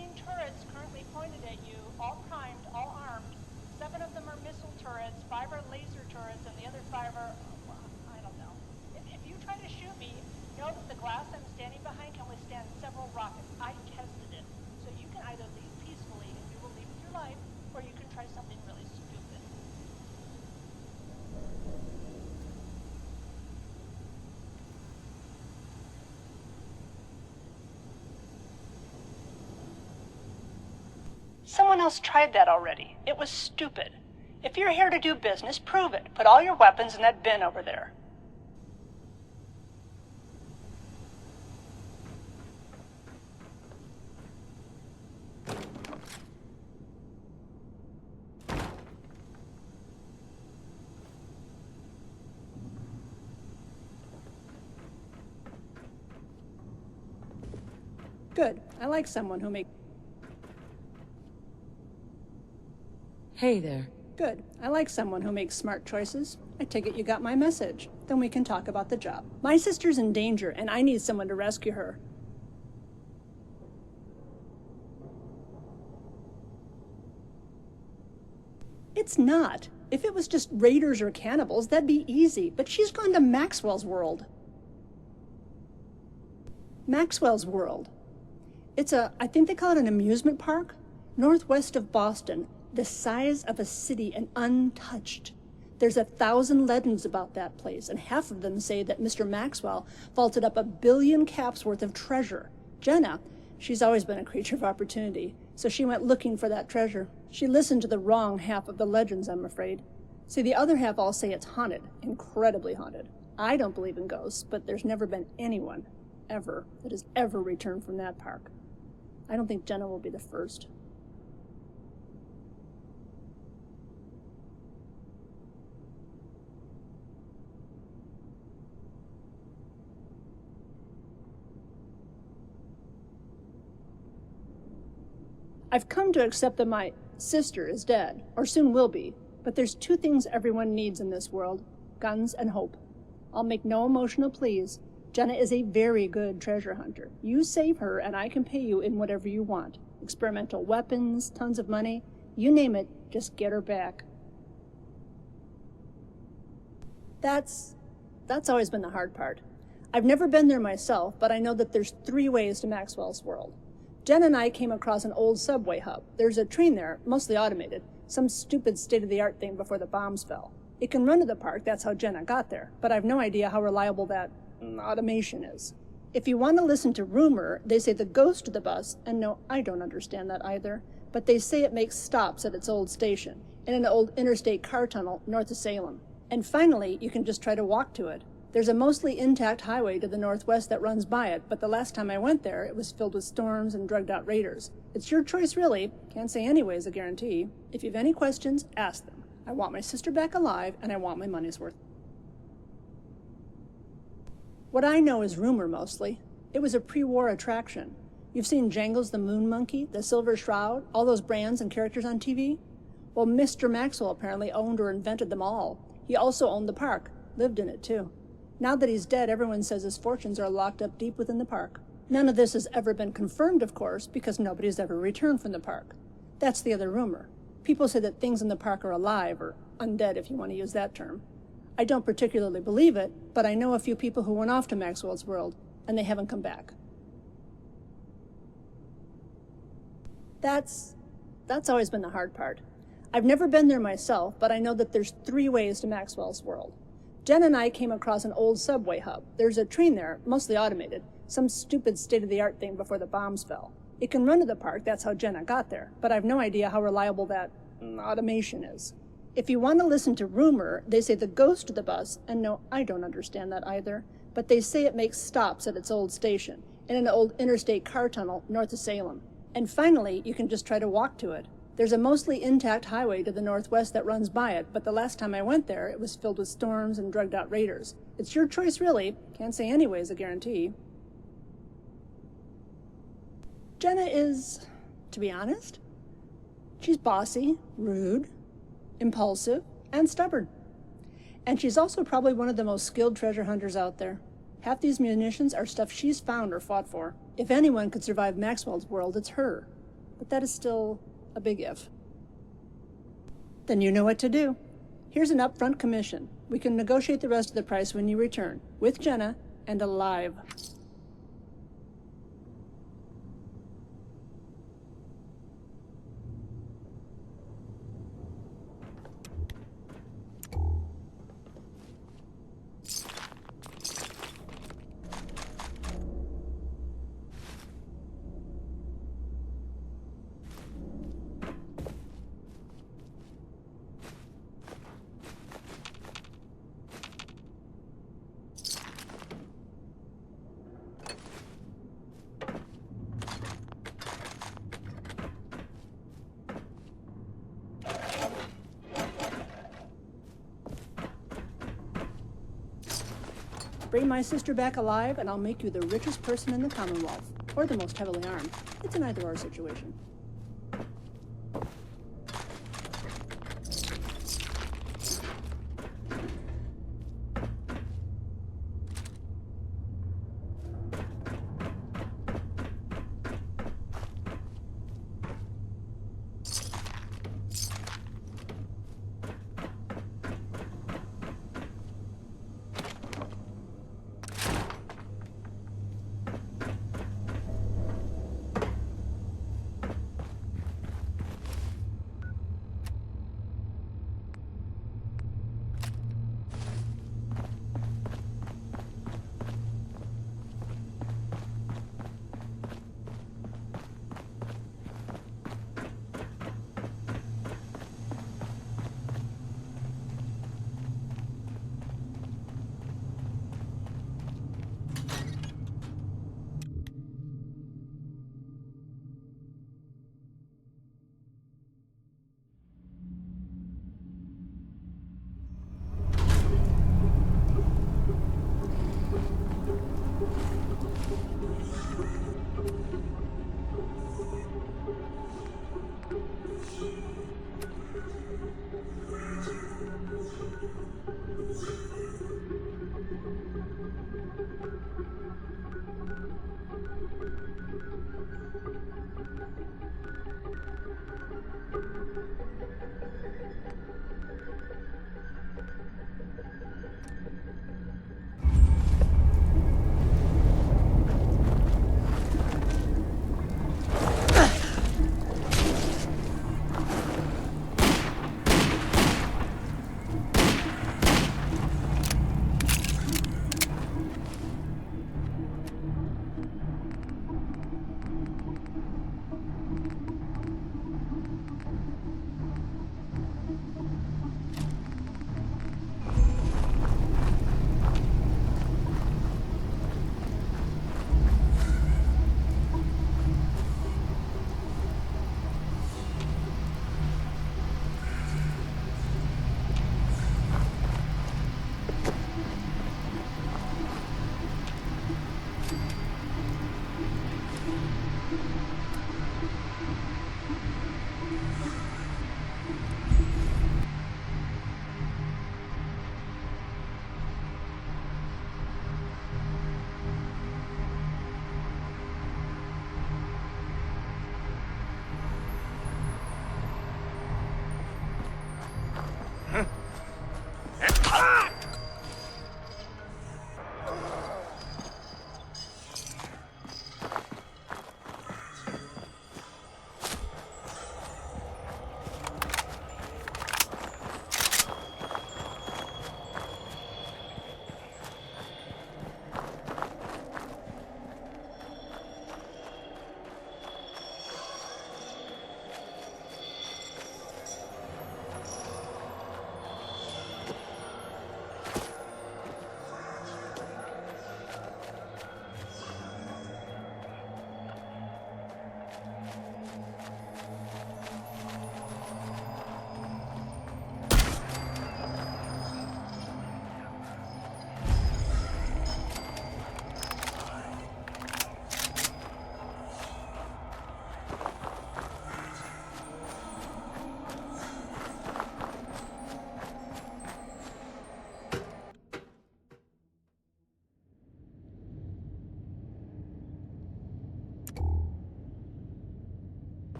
15 turrets currently pointed at you, all primed, all armed. 7 of them are missile turrets, 5 are laser turrets, and the other 5 are, well, I don't know. If you try to shoot me, know that the glass I'm standing behind can withstand several rockets. I tested it. So you can either leave peacefully and you will leave with your life, or you can try something really stupid. Someone else tried that already. It was stupid. If you're here to do business, prove it. Put all your weapons in that bin over there. Good. I like someone who makes... Hey there. Good. I like someone who makes smart choices. I take it you got my message. Then we can talk about the job. My sister's in danger, and I need someone to rescue her. It's not. If it was just raiders or cannibals, that'd be easy. But she's gone to Maxwell's world. Maxwell's world. It's I think they call it an amusement park, northwest of Boston, the size of a city and untouched. There's 1,000 legends about that place, and half of them say that Mr. Maxwell vaulted up 1 billion caps worth of treasure. Jenna, she's always been a creature of opportunity, so she went looking for that treasure. She listened to the wrong half of the legends, I'm afraid. See, the other half all say it's haunted, incredibly haunted. I don't believe in ghosts, but there's never been anyone, ever, that has ever returned from that park. I don't think Jenna will be the first. I've come to accept that my sister is dead, or soon will be, but there's 2 things everyone needs in this world: guns and hope. I'll make no emotional pleas. Jenna is a very good treasure hunter. You save her and I can pay you in whatever you want. Experimental weapons, tons of money, you name it, just get her back. That's always been the hard part. I've never been there myself, but I know that there's 3 ways to Maxwell's world. Jen and I came across an old subway hub. There's a train there, mostly automated, some stupid state-of-the-art thing before the bombs fell. It can run to the park, that's how Jenna got there, but I've no idea how reliable that automation is. If you want to listen to rumor, they say the ghost of the bus, and no, I don't understand that either, but they say it makes stops at its old station, in an old interstate car tunnel north of Salem. And finally, you can just try to walk to it. There's a mostly intact highway to the northwest that runs by it, but the last time I went there, it was filled with storms and drugged-out raiders. It's your choice, really. Can't say anyway is a guarantee. If you have any questions, ask them. I want my sister back alive, and I want my money's worth. What I know is rumor, mostly. It was a pre-war attraction. You've seen Jangles the Moon Monkey, the Silver Shroud, all those brands and characters on TV? Well, Mr. Maxwell apparently owned or invented them all. He also owned the park, lived in it, too. Now that he's dead, everyone says his fortunes are locked up deep within the park. None of this has ever been confirmed, of course, because nobody's ever returned from the park. That's the other rumor. People say that things in the park are alive, or undead if you want to use that term. I don't particularly believe it, but I know a few people who went off to Maxwell's world, and they haven't come back. That's always been the hard part. I've never been there myself, but I know that there's 3 ways to Maxwell's world. Jen and I came across an old subway hub. There's a train there, mostly automated, some stupid state-of-the-art thing before the bombs fell. It can run to the park, that's how Jenna got there, but I've no idea how reliable that automation is. If you want to listen to rumor, they say the ghost of the bus, and no, I don't understand that either, but they say it makes stops at its old station, in an old interstate car tunnel north of Salem. And finally, you can just try to walk to it. There's a mostly intact highway to the northwest that runs by it, but the last time I went there, it was filled with storms and drugged-out raiders. It's your choice, really. Can't say anyway is a guarantee. Jenna is, to be honest, she's bossy, rude, impulsive, and stubborn. And she's also probably one of the most skilled treasure hunters out there. Half these munitions are stuff she's found or fought for. If anyone could survive Maxwell's world, it's her. but that is still a big if. Then you know what to do. Here's an upfront commission. We can negotiate the rest of the price when you return, with Jenna and alive. Bring my sister back alive, and I'll make you the richest person in the Commonwealth, or the most heavily armed. It's an either-or situation.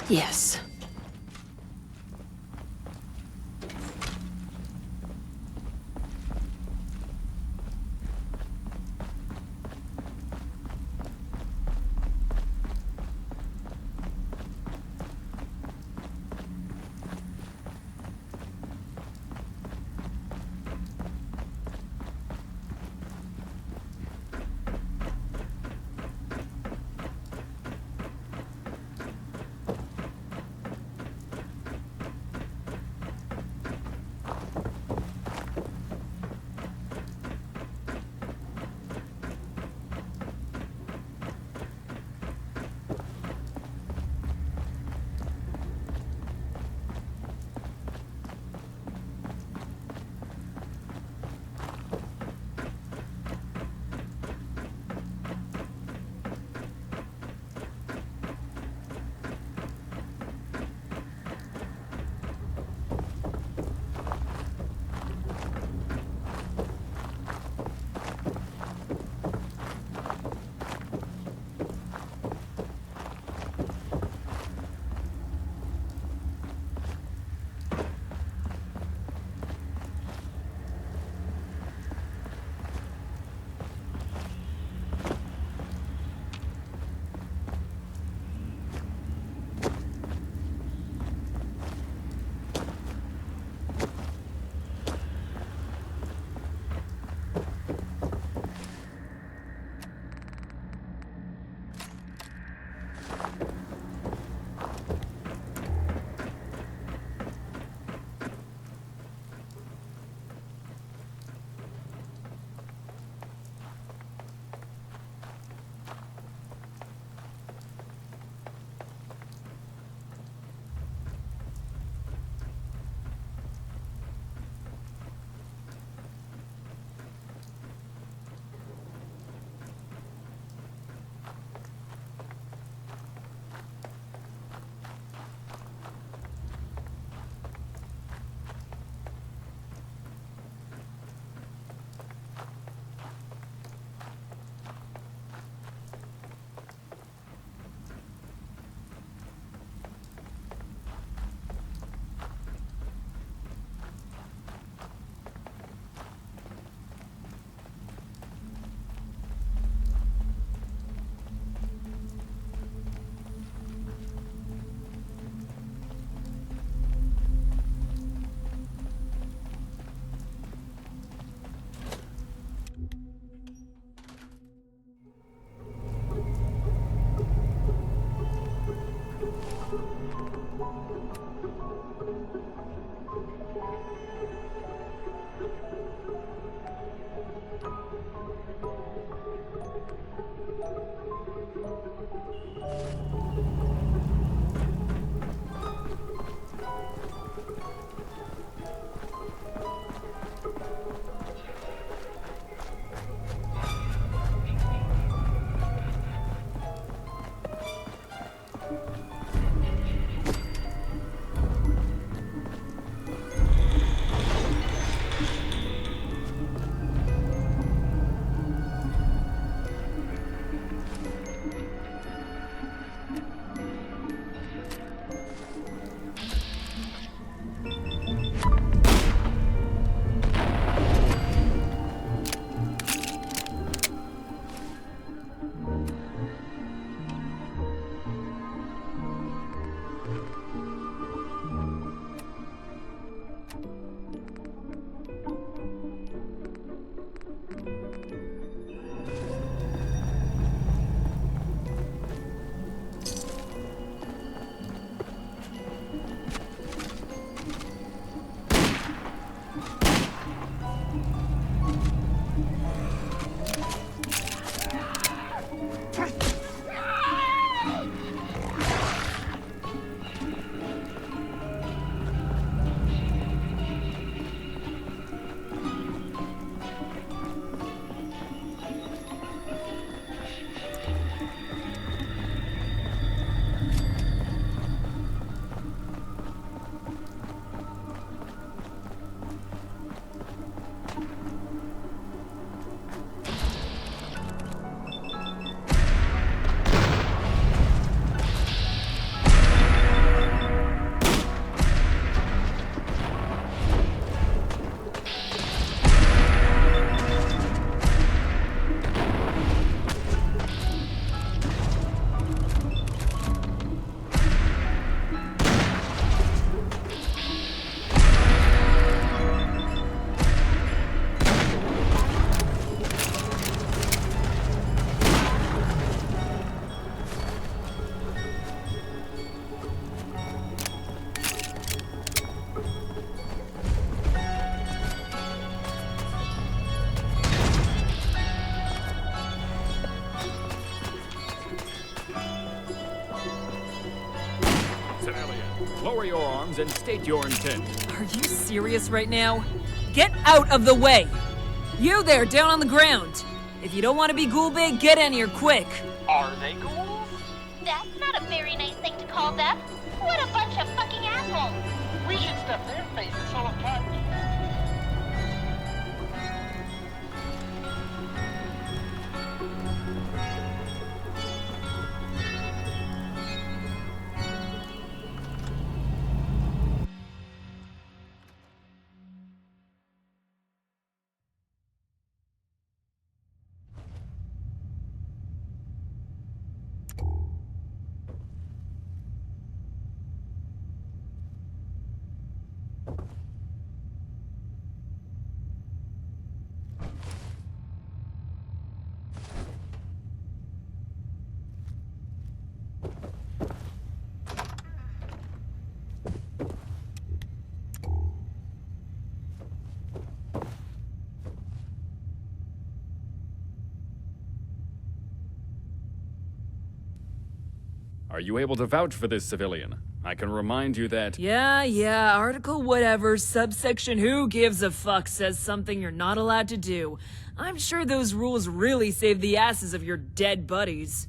Yes. civilian. Lower your arms and state your intent. Are you serious right now? Get out of the way! You there, down on the ground! If you don't want to be ghoul bait, get in here quick! Are they ghouls? That's not a very nice thing to call them. What a bunch of fucking assholes. We should stuff their faces full of punch. Are you able to vouch for this civilian? I can remind you that... Yeah, article whatever, subsection who gives a fuck says something you're not allowed to do. I'm sure those rules really save the asses of your dead buddies.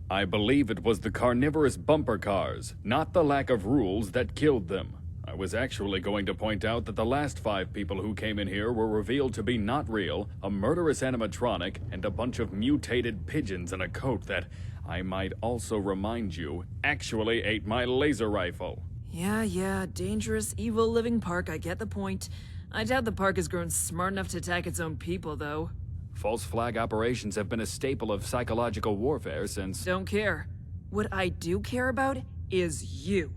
I believe it was the carnivorous bumper cars, not the lack of rules, that killed them. I was actually going to point out that the last 5 people who came in here were revealed to be not real, a murderous animatronic, and a bunch of mutated pigeons in a coat that, I might also remind you, actually ate my laser rifle. Yeah, dangerous, evil living park, I get the point. I doubt the park has grown smart enough to attack its own people, though. False flag operations have been a staple of psychological warfare since... Don't care. What I do care about is you.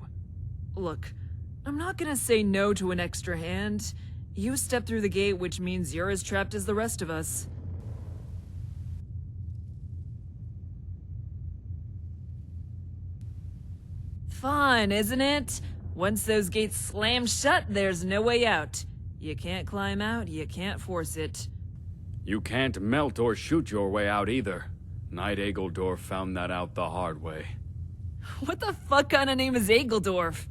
Look, I'm not gonna say no to an extra hand. You step through the gate, which means you're as trapped as the rest of us. Fun, isn't it? Once those gates slam shut, there's no way out. You can't climb out, you can't force it. You can't melt or shoot your way out either. Knight Ageldorf found that out the hard way. What the fuck kind of name is Ageldorf?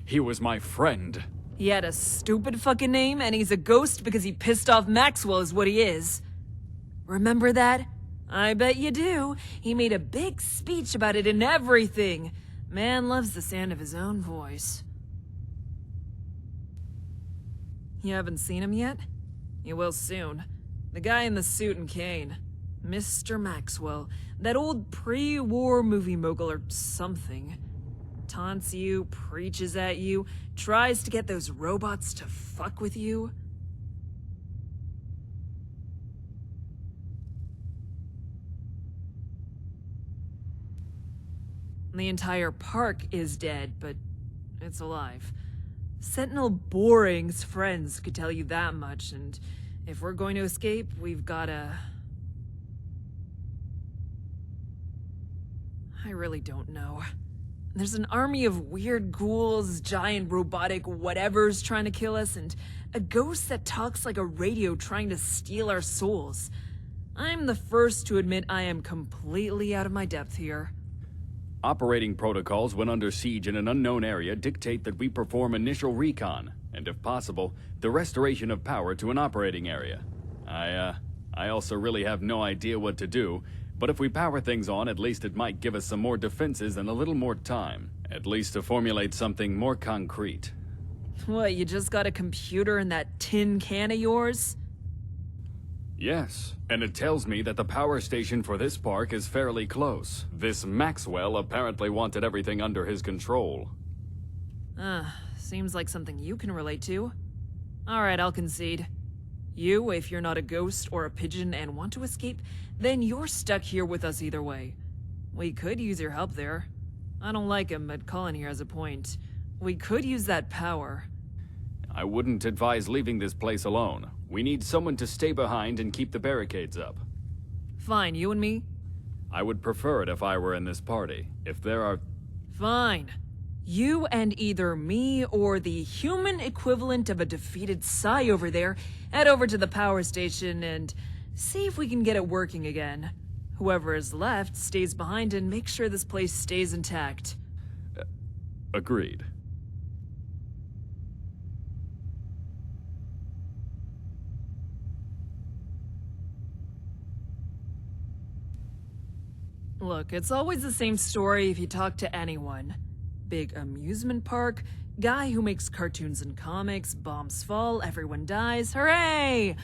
He was my friend. He had a stupid fucking name, and he's a ghost because he pissed off Maxwell is what he is. Remember that? I bet you do. He made a big speech about it and everything. Man loves the sound of his own voice. You haven't seen him yet? You will soon. The guy in the suit and cane. Mr. Maxwell. That old pre-war movie mogul or something. Taunts you, preaches at you, tries to get those robots to fuck with you. The entire park is dead, but it's alive. Sentinel Boring's friends could tell you that much, and if we're going to escape, we've gotta... I really don't know. There's an army of weird ghouls, giant robotic whatevers trying to kill us, and a ghost that talks like a radio trying to steal our souls. I'm the first to admit I am completely out of my depth here. Operating protocols when under siege in an unknown area dictate that we perform initial recon, and if possible, the restoration of power to an operating area. I also really have no idea what to do, but if we power things on, at least it might give us some more defenses and a little more time, at least to formulate something more concrete. What, you just got a computer in that tin can of yours? Yes, and it tells me that the power station for this park is fairly close. This Maxwell apparently wanted everything under his control. Seems like something you can relate to. Alright, I'll concede. You, if you're not a ghost or a pigeon and want to escape, then you're stuck here with us either way. We could use your help there. I don't like him, but Colin here has a point. We could use that power. I wouldn't advise leaving this place alone. We need someone to stay behind and keep the barricades up. Fine, you and me? I would prefer it if I were in this party. If there are... Fine. You and either me or the human equivalent of a defeated Psy over there head over to the power station and see if we can get it working again. Whoever is left stays behind and makes sure this place stays intact. Agreed. Look, it's always the same story if you talk to anyone. Big amusement park, guy who makes cartoons and comics, bombs fall, everyone dies, hooray!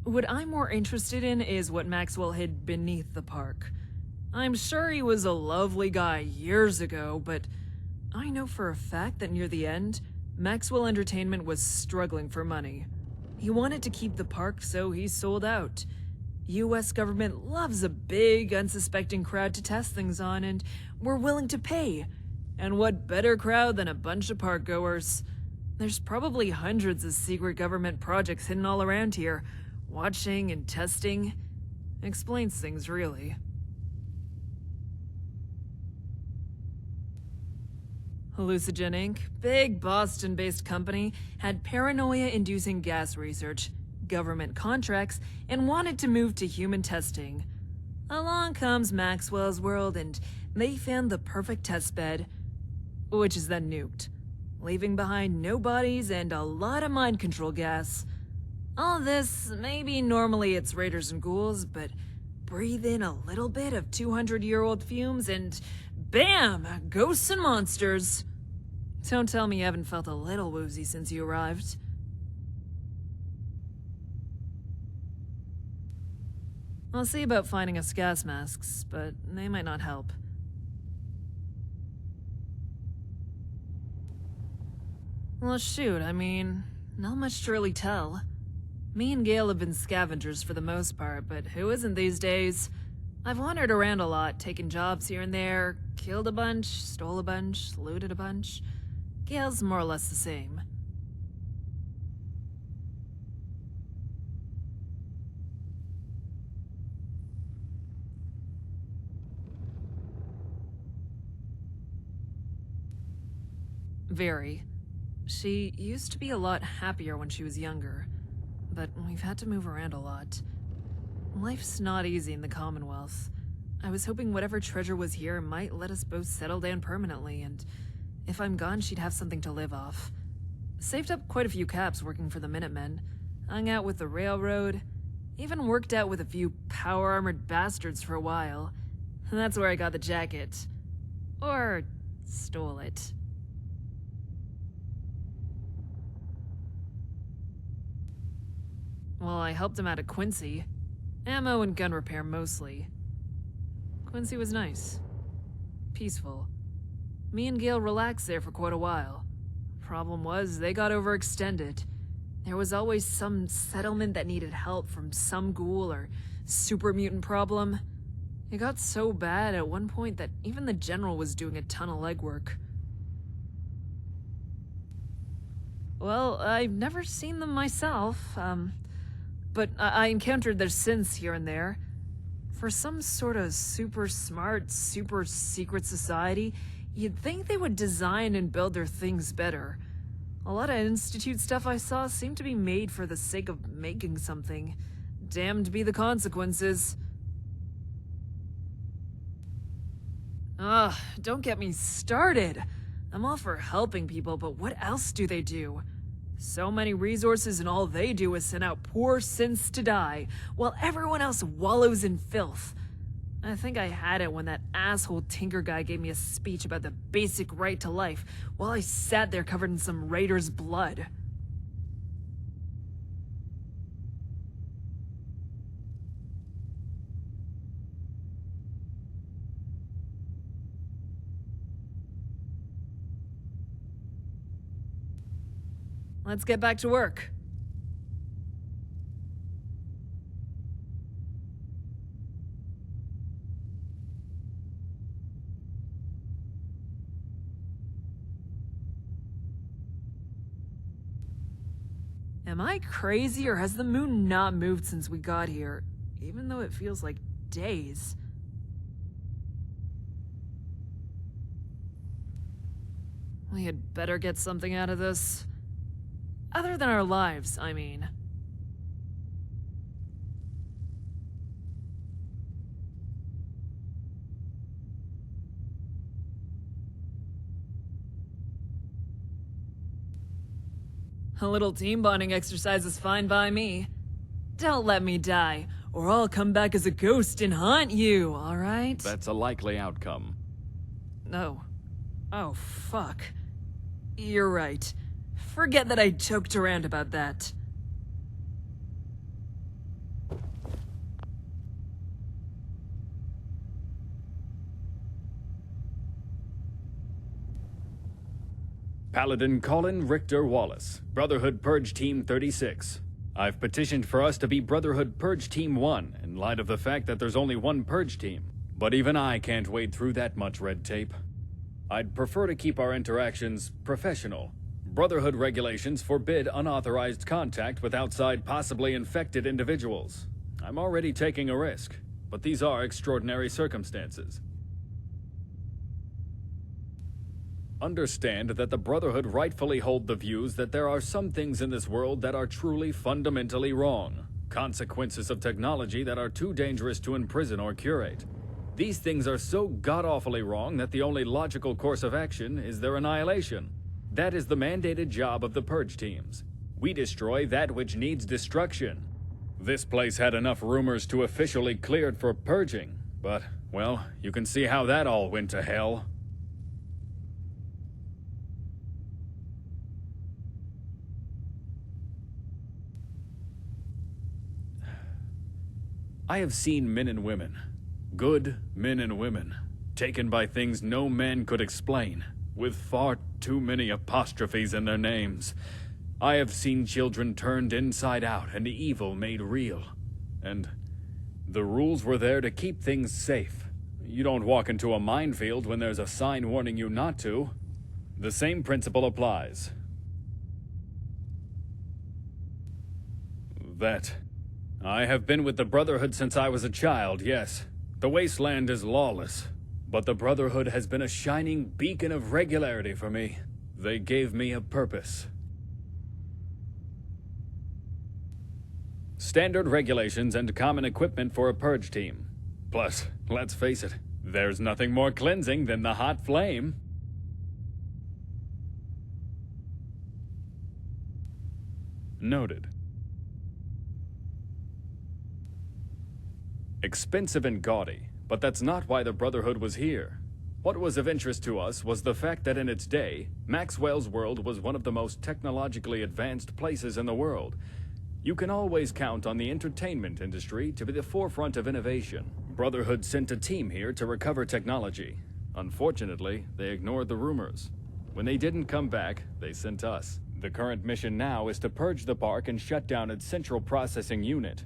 What I'm more interested in is what Maxwell hid beneath the park. I'm sure he was a lovely guy years ago, but I know for a fact that near the end, Maxwell Entertainment was struggling for money. He wanted to keep the park, so he sold out. US government loves a big, unsuspecting crowd to test things on, and we're willing to pay. And what better crowd than a bunch of park goers? There's probably hundreds of secret government projects hidden all around here. Watching and testing explains things, really. Hallucigen Inc., big Boston-based company, had paranoia-inducing gas research, government contracts, and wanted to move to human testing. Along comes Maxwell's world, and they found the perfect testbed, which is then nuked, leaving behind no bodies and a lot of mind control gas. All this, maybe normally it's raiders and ghouls, but breathe in a little bit of 200-year-old fumes and bam! Ghosts and monsters. Don't tell me you haven't felt a little woozy since you arrived. I'll see about finding us gas masks, but they might not help. Well, shoot, I mean, not much to really tell. Me and Gail have been scavengers for the most part, but who isn't these days? I've wandered around a lot, taken jobs here and there, killed a bunch, stole a bunch, looted a bunch. Gail's more or less the same. Very. She used to be a lot happier when she was younger, but we've had to move around a lot. Life's not easy in the Commonwealth. I was hoping whatever treasure was here might let us both settle down permanently, and if I'm gone, she'd have something to live off. Saved up quite a few caps working for the Minutemen, hung out with the railroad, even worked out with a few power-armored bastards for a while. That's where I got the jacket. Or stole it. Well, I helped him out at Quincy. Ammo and gun repair mostly. Quincy was nice. Peaceful. Me and Gail relaxed there for quite a while. Problem was, they got overextended. There was always some settlement that needed help from some ghoul or super mutant problem. It got so bad at one point that even the general was doing a ton of legwork. Well, I've never seen them myself, but I encountered their synths here and there. For some sort of super smart, super secret society, you'd think they would design and build their things better. A lot of Institute stuff I saw seemed to be made for the sake of making something. Damned be the consequences. Ugh, don't get me started. I'm all for helping people, but what else do they do? So many resources and all they do is send out poor synths to die, while everyone else wallows in filth. I think I had it when that asshole Tinker guy gave me a speech about the basic right to life, while I sat there covered in some raider's blood. Let's get back to work. Am I crazy, or has the moon not moved since we got here, even though it feels like days? We had better get something out of this. Other than our lives, I mean. A little team bonding exercise is fine by me. Don't let me die, or I'll come back as a ghost and haunt you, alright? That's a likely outcome. No. Oh, fuck. You're right. Forget that I joked around about that. Paladin Colin Richter Wallace, Brotherhood Purge Team 36. I've petitioned for us to be Brotherhood Purge Team 1 in light of the fact that there's only one Purge team. But even I can't wade through that much red tape. I'd prefer to keep our interactions professional. Brotherhood regulations forbid unauthorized contact with outside possibly infected individuals. I'm already taking a risk, but these are extraordinary circumstances. Understand that the Brotherhood rightfully hold the views that there are some things in this world that are truly fundamentally wrong. Consequences of technology that are too dangerous to imprison or curate. These things are so god-awfully wrong that the only logical course of action is their annihilation. That is the mandated job of the Purge teams. We destroy that which needs destruction. This place had enough rumors to officially clear it for purging, but, well, you can see how that all went to hell. I have seen men and women, good men and women, taken by things no man could explain, with far too many apostrophes in their names. I have seen children turned inside out and evil made real. And the rules were there to keep things safe. You don't walk into a minefield when there's a sign warning you not to. The same principle applies. I have been with the Brotherhood since I was a child, yes. The wasteland is lawless, but the Brotherhood has been a shining beacon of regularity for me. They gave me a purpose. Standard regulations and common equipment for a purge team. Plus, let's face it, there's nothing more cleansing than the hot flame. Noted. Expensive and gaudy, but that's not why the Brotherhood was here. What was of interest to us was the fact that in its day, Maxwell's world was one of the most technologically advanced places in the world. You can always count on the entertainment industry to be the forefront of innovation. Brotherhood sent a team here to recover technology. Unfortunately, they ignored the rumors. When they didn't come back, they sent us. The current mission now is to purge the park and shut down its central processing unit.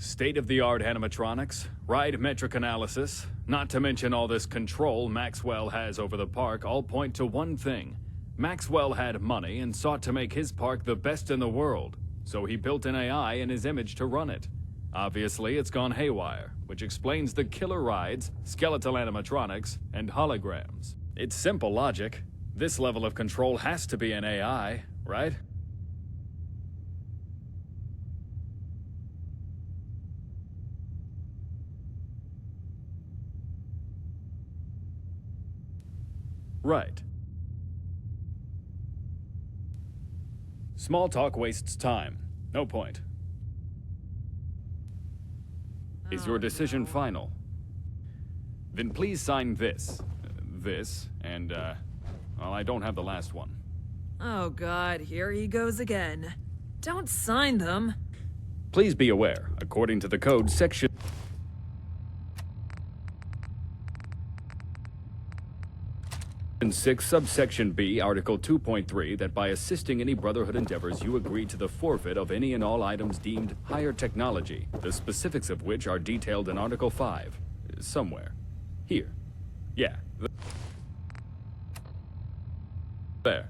State-of-the-art animatronics, ride metric analysis, not to mention all this control Maxwell has over the park, all point to one thing. Maxwell had money and sought to make his park the best in the world, so he built an AI in his image to run it. Obviously, it's gone haywire, which explains the killer rides, skeletal animatronics, and holograms. It's simple logic. This level of control has to be an AI, right? Right. Small talk wastes time. No point. Is your decision final? Then please sign this. And, well, I don't have the last one. Oh god, here he goes again. Don't sign them. Please be aware, according to the code, section 6, subsection B, article 2.3, that by assisting any Brotherhood endeavors you agree to the forfeit of any and all items deemed higher technology, the specifics of which are detailed in article 5. Somewhere. Here. Yeah. There.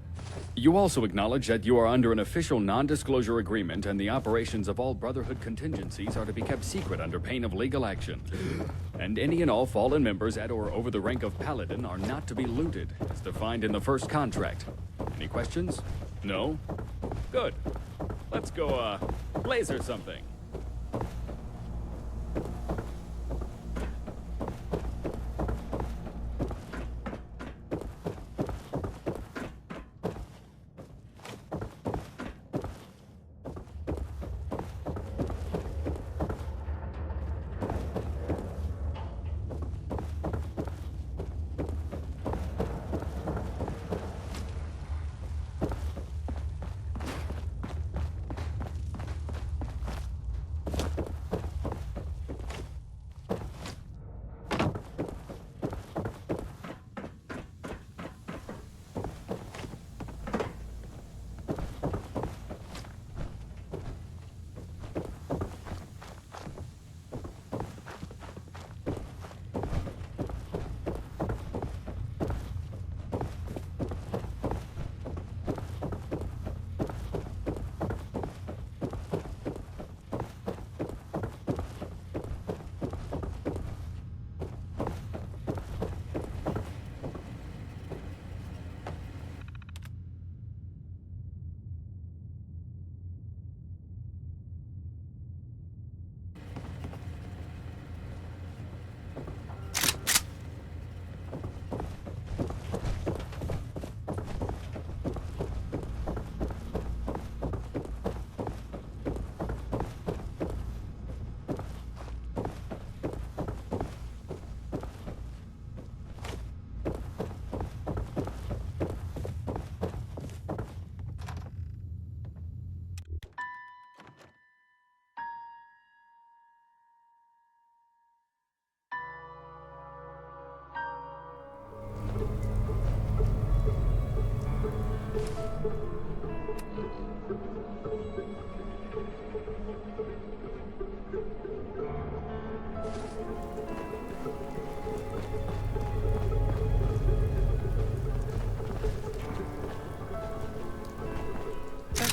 You also acknowledge that you are under an official non-disclosure agreement and the operations of all Brotherhood contingencies are to be kept secret under pain of legal action. And any and all fallen members at or over the rank of Paladin are not to be looted, as defined in the first contract. Any questions? No? Good. Let's go, laser something.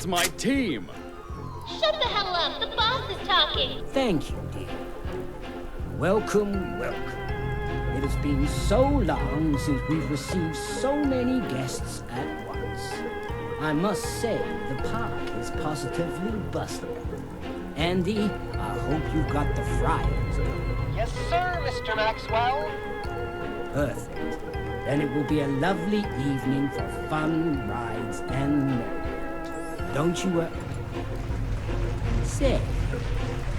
my team! Shut the hell up. The boss is talking. Thank you, dear. Welcome, welcome. It has been so long since we've received so many guests at once. I must say, the park is positively bustling. Andy, I hope you've got the fryers going. Yes, sir, Mr. Maxwell. Perfect. Then it will be a lovely evening for fun, rides, and merriment. Don't you, Say,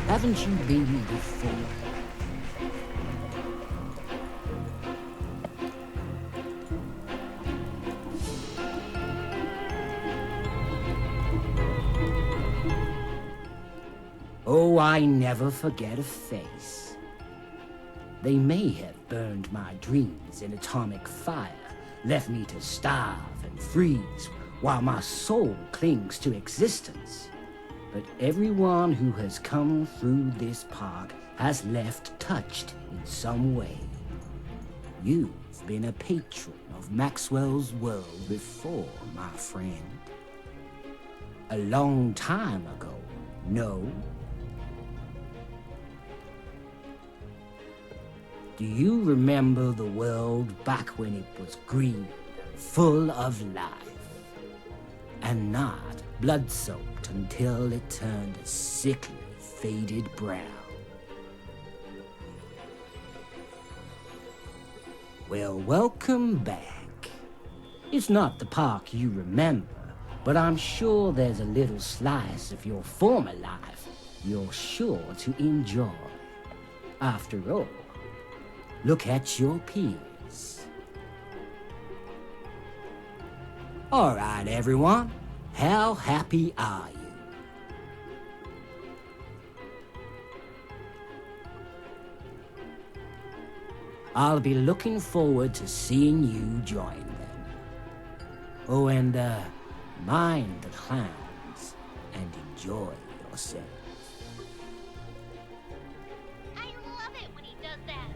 haven't you been before? Oh, I never forget a face. They may have burned my dreams in atomic fire, left me to starve and freeze while my soul clings to existence. But everyone who has come through this park has left touched in some way. You've been a patron of Maxwell's world before, my friend. A long time ago, no? Do you remember the world back when it was green, full of life, and not blood-soaked until it turned a sickly, faded brown? Well, welcome back. It's not the park you remember, but I'm sure there's a little slice of your former life you're sure to enjoy. After all, look at your peers. All right, everyone. How happy are you? I'll be looking forward to seeing you join them. Oh, and mind the clowns and enjoy yourself. I love it when he does that.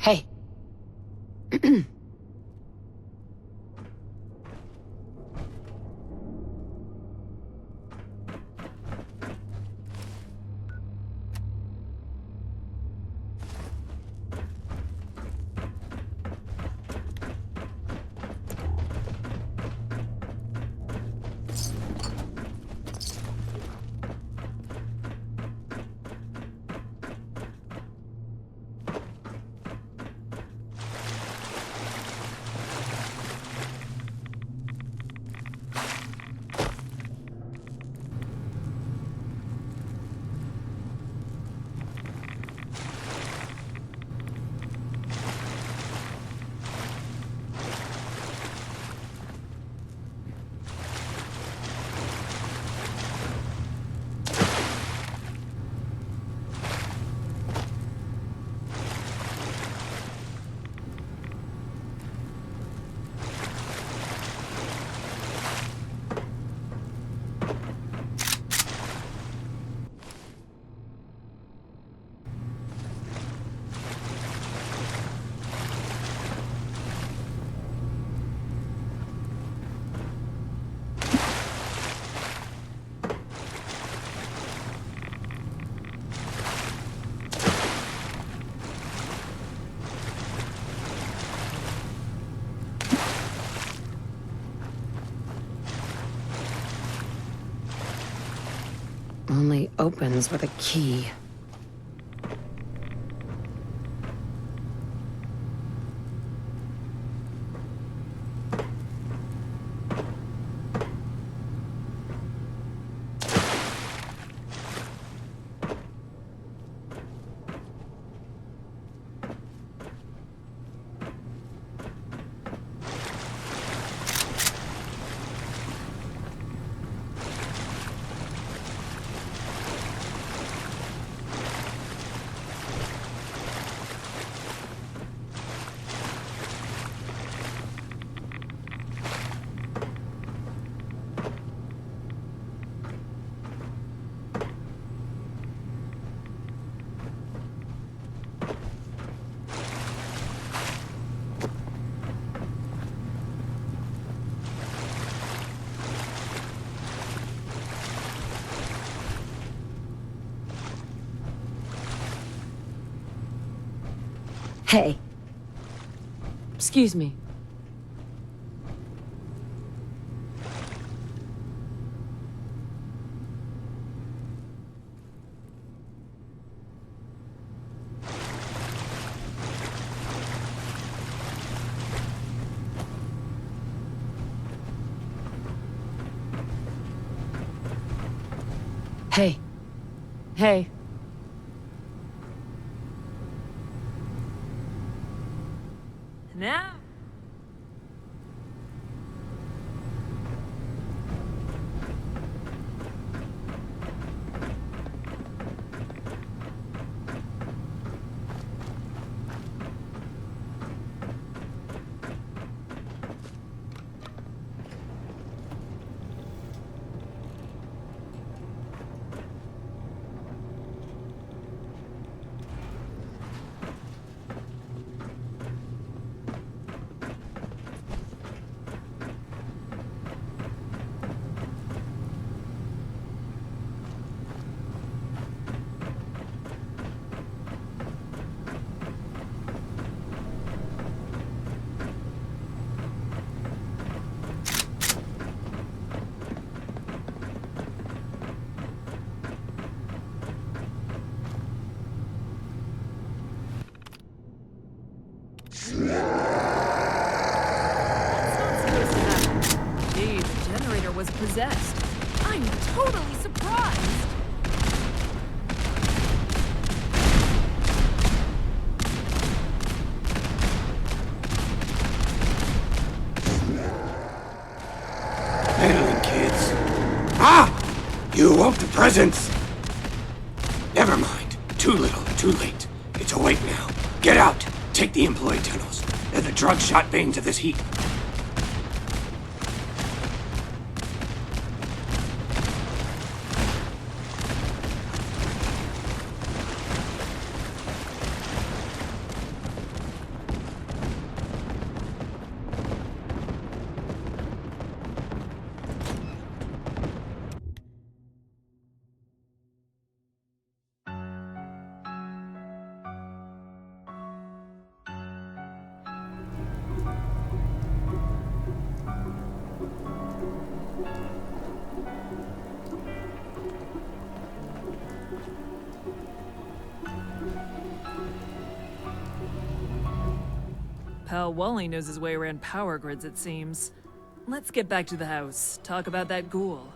Hey. Only opens with a key. Hey. Excuse me. Hey. Hey. Now? Gee, the generator was possessed. I'm totally surprised. Handling, kids. Ah! You want the presents? Never mind. Too little, too late. It's awake now. Get out. Take the employee tunnels. They're the drug-shot veins of this heap. Pal Wally knows his way around power grids, it seems. Let's get back to the house, talk about that ghoul.